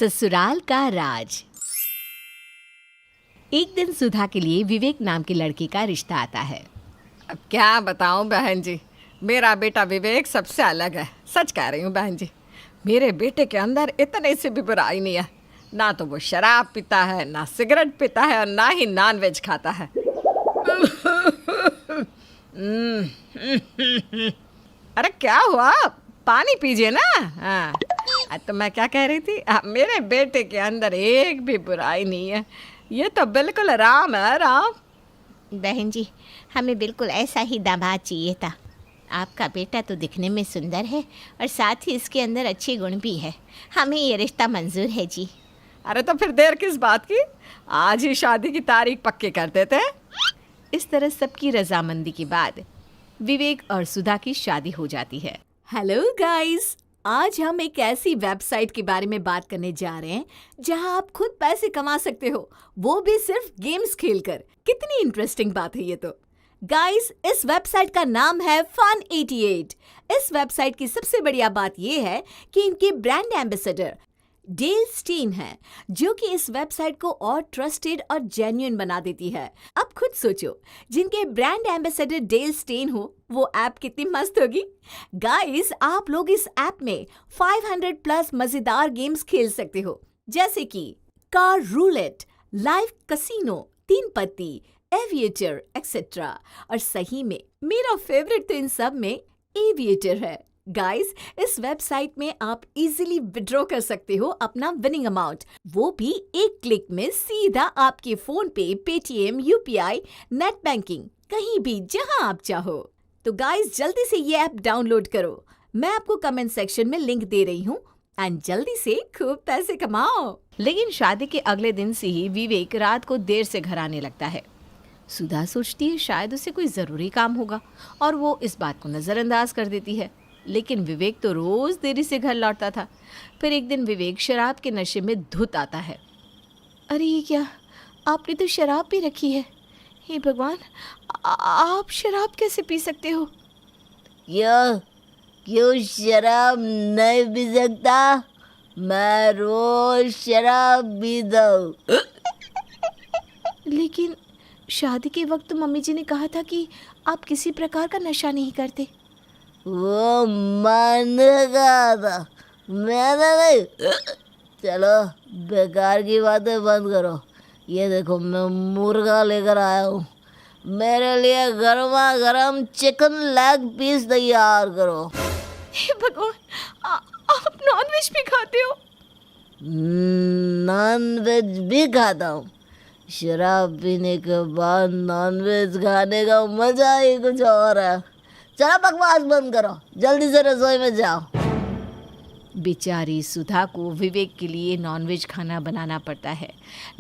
ससुराल का राज। एक दिन सुधा के लिए विवेक नाम के लड़के का रिश्ता आता है। अब क्या बताऊं बहन जी, मेरा बेटा विवेक सबसे अलग है। सच कह रही हूँ बहन जी, मेरे बेटे के अंदर इतने से भी बुराई नहीं है। ना तो वो शराब पीता है, ना सिगरेट पीता है और ना ही नॉनवेज खाता है। अरे क्या हुआ, पानी पीजिए ना। हाँ, तो मैं क्या कह रही थी, मेरे बेटे के अंदर एक भी बुराई नहीं है। ये तो बिल्कुल राम है, राम। बहन जी, हमें बिल्कुल ऐसा ही दामाद चाहिए था। आपका बेटा तो दिखने में सुंदर है और साथ ही इसके अंदर अच्छे गुण भी है। हमें ये रिश्ता मंजूर है जी। अरे तो फिर देर किस बात की, आज ही शादी की तारीख पक्की कर देते हैं। इस तरह सबकी रजामंदी के बाद विवेक और सुधा की शादी हो जाती है। हेलो गाइस, आज हम एक ऐसी वेबसाइट के बारे में बात करने जा रहे हैं जहां आप खुद पैसे कमा सकते हो, वो भी सिर्फ गेम्स खेलकर। कितनी इंटरेस्टिंग बात है ये तो। गाइस, इस वेबसाइट का नाम है Fun88। इस वेबसाइट की सबसे बढ़िया बात यह है कि इनके ब्रांड एम्बेसडर डेल स्टेन है, जो कि इस वेबसाइट को और ट्रस्टेड और जेन्युइन बना देती है। अब खुद सोचो, जिनके ब्रांड एम्बेसडर डेल स्टेन हो, वो ऐप कितनी मस्त होगी। गाइस, आप लोग इस ऐप में 500 प्लस मजेदार गेम्स खेल सकते हो, जैसे कि कार रूलेट, लाइव कसिनो, 3 पत्ती, एविएटर एक्सेट्रा। और सही में मेरा फेवरेट तो इन सब में एविएटर है। गाइस, इस वेबसाइट में आप इजीली विड्रॉ कर सकते हो अपना विनिंग अमाउंट, वो भी एक क्लिक में सीधा आपके फोन पे, पेटीएम, यूपीआई, नेट बैंकिंग, कहीं भी जहां आप चाहो। तो गाइस, जल्दी से ये ऐप डाउनलोड करो। मैं आपको कमेंट सेक्शन में लिंक दे रही हूँ एंड जल्दी से खूब पैसे कमाओ। लेकिन शादी के अगले दिन से ही विवेक रात को देर से घर आने लगता है। सुधा सोचती है शायद उसे कोई जरूरी काम होगा और वो इस बात को नजरअंदाज कर देती है। लेकिन विवेक तो रोज देरी से घर लौटता था। फिर एक दिन विवेक शराब के नशे में धुत आता है। अरे ये क्या, आपने तो शराब पी रखी है। हे भगवान, आप शराब कैसे पी सकते हो? क्यों शराब नहीं पी सकता? मैं रोज शराब पीता हूँ। लेकिन शादी के वक्त तो मम्मी जी ने कहा था कि आप किसी प्रकार का नशा नहीं करते। वो मैंने कहा था, मैंने नहीं। चलो बेकार की बातें बंद करो। ये देखो, मैं मुर्गा लेकर आया हूँ। मेरे लिए गर्मा गर्म चिकन लेग पीस तैयार करो। हे भगवान, आप नॉनवेज भी खाते हो? नॉनवेज भी खाता हूँ। शराब पीने के बाद नॉनवेज खाने का मजा ही कुछ और है। चलो बकवास बंद करो, जल्दी से रसोई में जाओ। बेचारी सुधा को विवेक के लिए नॉनवेज खाना बनाना पड़ता है।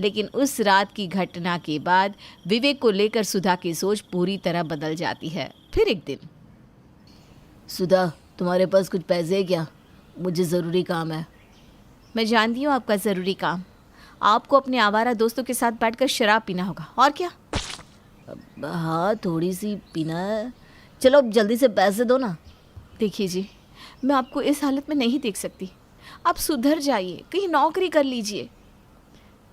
लेकिन उस रात की घटना के बाद विवेक को लेकर सुधा की सोच पूरी तरह बदल जाती है। फिर एक दिन, सुधा, तुम्हारे पास कुछ पैसे है क्या? मुझे ज़रूरी काम है। मैं जानती हूँ आपका ज़रूरी काम। आपको अपने आवारा दोस्तों के साथ बैठकर शराब पीना होगा, और क्या? हाँ, थोड़ी सी पीना है। चलो अब जल्दी से पैसे दो ना। देखिए जी, मैं आपको इस हालत में नहीं देख सकती। आप सुधर जाइए, कहीं नौकरी कर लीजिए।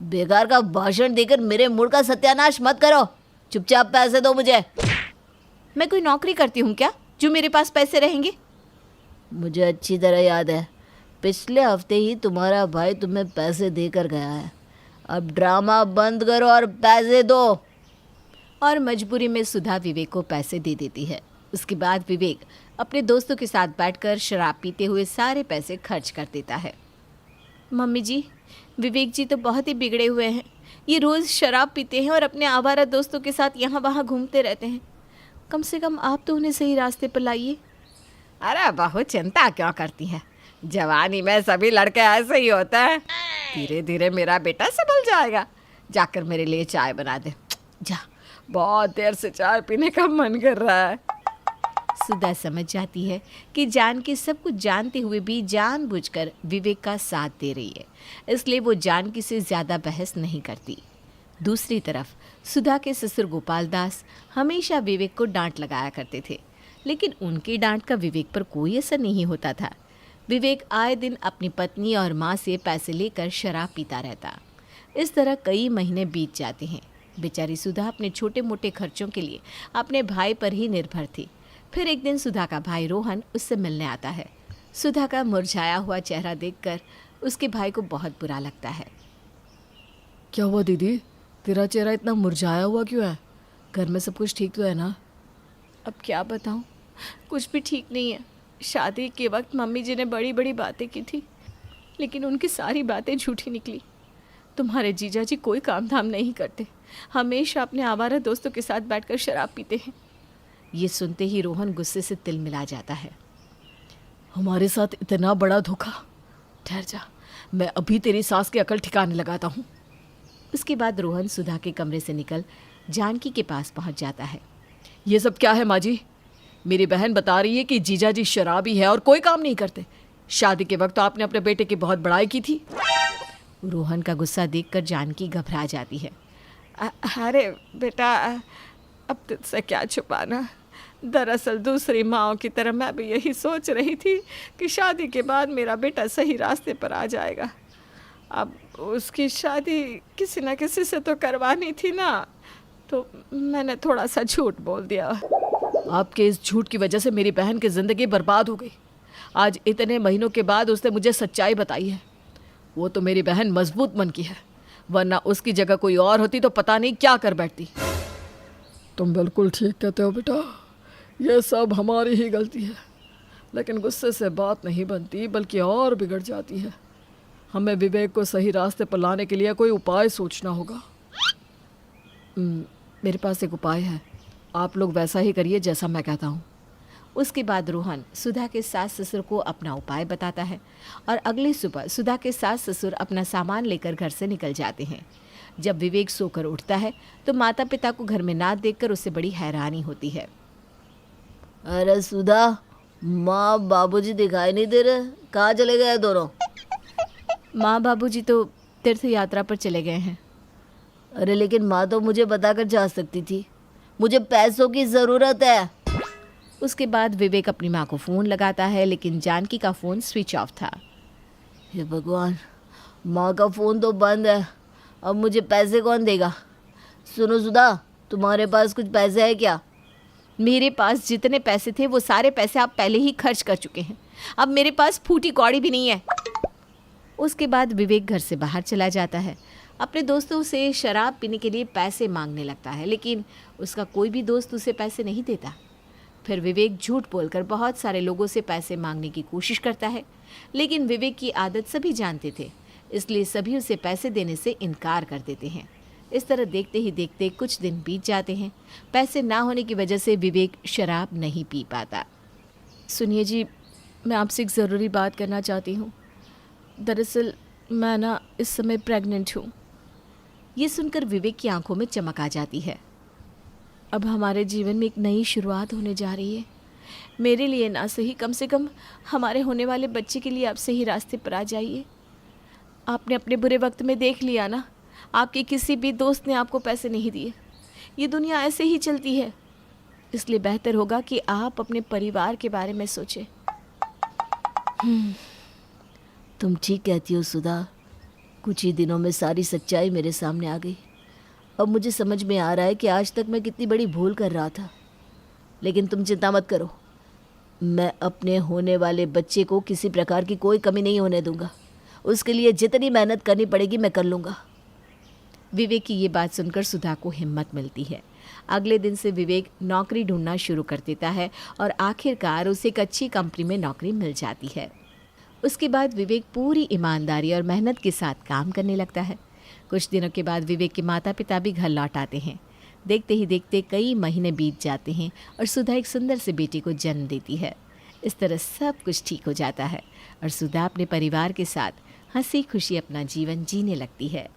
बेकार का भाषण देकर मेरे मूड का सत्यानाश मत करो। चुपचाप पैसे दो मुझे। मैं कोई नौकरी करती हूँ क्या जो मेरे पास पैसे रहेंगे? मुझे अच्छी तरह याद है, पिछले हफ्ते ही तुम्हारा भाई तुम्हें पैसे देकर गया है। अब ड्रामा बंद करो और पैसे दो। और मजबूरी में सुधा विवेक को पैसे दे देती है। उसके बाद विवेक अपने दोस्तों के साथ बैठकर शराब पीते हुए सारे पैसे खर्च कर देता है। मम्मी जी, विवेक जी तो बहुत ही बिगड़े हुए हैं। ये रोज़ शराब पीते हैं और अपने आवारा दोस्तों के साथ यहाँ वहाँ घूमते रहते हैं। कम से कम आप तो उन्हें सही रास्ते पर लाइए। अरे बहुत चिंता क्यों करती हैं, जवानी में सभी लड़के ऐसे ही होते हैं। धीरे धीरे मेरा बेटा संभल जाएगा। जाकर मेरे लिए चाय बना दे। जा, बहुत देर से चाय पीने का मन कर रहा है। सुधा समझ जाती है कि जानकी सब कुछ जानते हुए भी जानबूझकर विवेक का साथ दे रही है, इसलिए वो जानकी से ज़्यादा बहस नहीं करती। दूसरी तरफ सुधा के ससुर गोपाल दास हमेशा विवेक को डांट लगाया करते थे, लेकिन उनकी डांट का विवेक पर कोई असर नहीं होता था। विवेक आए दिन अपनी पत्नी और माँ से पैसे लेकर शराब पीता रहता। इस तरह कई महीने बीत जाते हैं। बेचारी सुधा अपने छोटे मोटे खर्चों के लिए अपने भाई पर ही निर्भर थी। फिर एक दिन सुधा का भाई रोहन उससे मिलने आता है। सुधा का मुरझाया हुआ चेहरा देखकर उसके भाई को बहुत बुरा लगता है। क्या हुआ दीदी, तेरा चेहरा इतना मुरझाया हुआ क्यों है? घर में सब कुछ ठीक तो है ना? अब क्या बताऊं, कुछ भी ठीक नहीं है। शादी के वक्त मम्मी जी ने बड़ी बड़ी बातें की थी, लेकिन उनकी सारी बातें झूठी निकली। तुम्हारे जीजा जी कोई काम धाम नहीं करते, हमेशा अपने आवारा दोस्तों के साथ बैठकर शराब पीते हैं। ये सुनते ही रोहन गुस्से से तिल मिला जाता है। हमारे साथ इतना बड़ा धोखा! ठहर जा, मैं अभी तेरी सास की अकल ठिकाने लगाता हूँ। उसके बाद रोहन सुधा के कमरे से निकल जानकी के पास पहुंच जाता है। ये सब क्या है माँ जी? मेरी बहन बता रही है कि जीजा जी शराबी है और कोई काम नहीं करते। शादी के वक्त तो आपने अपने बेटे की बहुत बड़ाई की थी। रोहन का गुस्सा देखकर जानकी घबरा जाती है। अरे बेटा, अब तुझसे क्या छुपाना। दरअसल दूसरी माँओं की तरह मैं भी यही सोच रही थी कि शादी के बाद मेरा बेटा सही रास्ते पर आ जाएगा। अब उसकी शादी किसी न किसी से तो करवानी थी ना, तो मैंने थोड़ा सा झूठ बोल दिया। आपके इस झूठ की वजह से मेरी बहन की ज़िंदगी बर्बाद हो गई। आज इतने महीनों के बाद उसने मुझे सच्चाई बताई है। वो तो मेरी बहन मजबूत मन की है, वरना उसकी जगह कोई और होती तो पता नहीं क्या कर बैठती। तुम बिल्कुल ठीक कहते हो बेटा, ये सब हमारी ही गलती है। लेकिन गुस्से से बात नहीं बनती, बल्कि और बिगड़ जाती है। हमें विवेक को सही रास्ते पर लाने के लिए कोई उपाय सोचना होगा। मेरे पास एक उपाय है, आप लोग वैसा ही करिए जैसा मैं कहता हूँ। उसके बाद रोहन सुधा के सास ससुर को अपना उपाय बताता है और अगली सुबह सुधा के सास ससुर अपना सामान लेकर घर से निकल जाते हैं। जब विवेक सोकर उठता है तो माता पिता को घर में ना देखकर उसे बड़ी हैरानी होती है। अरे सुधा, माँ बाबूजी दिखाई नहीं दे रहे, कहाँ चले गए दोनों? माँ बाबूजी तो तीर्थ यात्रा पर चले गए हैं। अरे लेकिन माँ तो मुझे बताकर जा सकती थी, मुझे पैसों की ज़रूरत है। उसके बाद विवेक अपनी माँ को फ़ोन लगाता है, लेकिन जानकी का फ़ोन स्विच ऑफ था। हे भगवान, माँ का फ़ोन तो बंद है, अब मुझे पैसे कौन देगा? सुनो सुधा, तुम्हारे पास कुछ पैसे है क्या? मेरे पास जितने पैसे थे वो सारे पैसे आप पहले ही खर्च कर चुके हैं। अब मेरे पास फूटी कौड़ी भी नहीं है। उसके बाद विवेक घर से बाहर चला जाता है, अपने दोस्तों से शराब पीने के लिए पैसे मांगने लगता है, लेकिन उसका कोई भी दोस्त उसे पैसे नहीं देता। फिर विवेक झूठ बोलकर बहुत सारे लोगों से पैसे मांगने की कोशिश करता है, लेकिन विवेक की आदत सभी जानते थे, इसलिए सभी उसे पैसे देने से इनकार कर देते हैं। इस तरह देखते ही देखते कुछ दिन बीत जाते हैं। पैसे ना होने की वजह से विवेक शराब नहीं पी पाता। सुनिए जी, मैं आपसे एक ज़रूरी बात करना चाहती हूँ। दरअसल मैं ना इस समय प्रेग्नेंट हूँ। ये सुनकर विवेक की आंखों में चमक आ जाती है। अब हमारे जीवन में एक नई शुरुआत होने जा रही है। मेरे लिए ना सही, कम से कम हमारे होने वाले बच्चे के लिए आप सही रास्ते पर आ जाइए। आपने अपने बुरे वक्त में देख लिया ना, आपके किसी भी दोस्त ने आपको पैसे नहीं दिए। ये दुनिया ऐसे ही चलती है, इसलिए बेहतर होगा कि आप अपने परिवार के बारे में सोचें। तुम ठीक कहती हो सुधा, कुछ ही दिनों में सारी सच्चाई मेरे सामने आ गई। अब मुझे समझ में आ रहा है कि आज तक मैं कितनी बड़ी भूल कर रहा था। लेकिन तुम चिंता मत करो, मैं अपने होने वाले बच्चे को किसी प्रकार की कोई कमी नहीं होने दूंगा। उसके लिए जितनी मेहनत करनी पड़ेगी मैं कर लूँगा। विवेक की ये बात सुनकर सुधा को हिम्मत मिलती है। अगले दिन से विवेक नौकरी ढूंढना शुरू कर देता है और आखिरकार उसे एक अच्छी कंपनी में नौकरी मिल जाती है। उसके बाद विवेक पूरी ईमानदारी और मेहनत के साथ काम करने लगता है। कुछ दिनों के बाद विवेक के माता पिता भी घर लौट आते हैं। देखते ही देखते कई महीने बीत जाते हैं और सुधा एक सुंदर से बेटी को जन्म देती है। इस तरह सब कुछ ठीक हो जाता है और सुधा अपने परिवार के साथ हंसी खुशी अपना जीवन जीने लगती है।